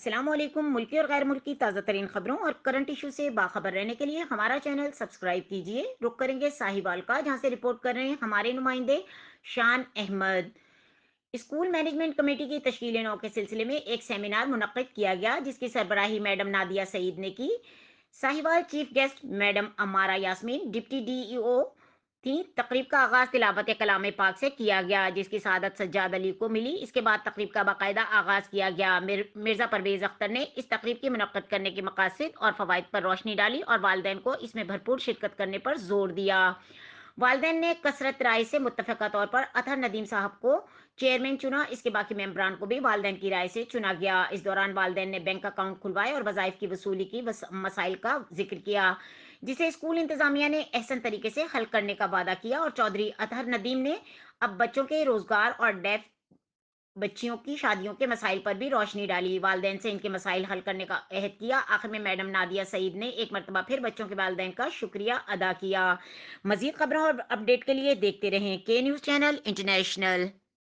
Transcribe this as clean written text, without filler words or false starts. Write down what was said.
السلام علیکم۔ ملکی اور غیر ملکی تازہ ترین خبروں اور کرنٹ ایشو سے باخبر رہنے کے لیے ہمارا چینل سبسکرائب کیجیے۔ رخ کریں گے ساہیوال کا، جہاں سے رپورٹ کر رہے ہیں ہمارے نمائندے شان احمد۔ اسکول مینجمنٹ کمیٹی کی تشکیل نو کے سلسلے میں ایک سیمینار منعقد کیا گیا، جس کی سربراہی میڈم نادیہ سعید نے کی۔ Sahiwal chief guest madam امارا Yasmin deputy D E او تھی۔ تقریب کا آغاز تلاوت کلام پاک سے کیا گیا، جس کی سعادت سجاد علی کو ملی۔ اس کے بعد تقریب کا باقاعدہ آغاز کیا گیا۔ مرزا پرویز اختر نے اس تقریب کی منعقد کرنے کے مقاصد اور فوائد پر روشنی ڈالی اور والدین کو اس میں بھرپور شرکت کرنے پر زور دیا۔ والدین نے کثرت رائے سے متفقہ طور پر اطہر ندیم صاحب کو چیئرمین چنا۔ اس کے باقی ممبران کو بھی والدین کی رائے سے چنا گیا۔ اس دوران والدین نے بینک اکاؤنٹ کھلوائے اور وظائف کی وصولی کی مسائل کا ذکر کیا، جسے اسکول انتظامیہ نے احسن طریقے سے حل کرنے کا وعدہ کیا، اور چودھری اطہر ندیم نے اب بچوں کے روزگار اور ڈیف بچیوں کی شادیوں کے مسائل پر بھی روشنی ڈالی۔ والدین سے ان کے مسائل حل کرنے کا عہد کیا۔ آخر میں میڈم نادیہ سعید نے ایک مرتبہ پھر بچوں کے والدین کا شکریہ ادا کیا۔ مزید خبروں اور اپڈیٹ کے لیے دیکھتے رہیں کے نیوز چینل انٹرنیشنل۔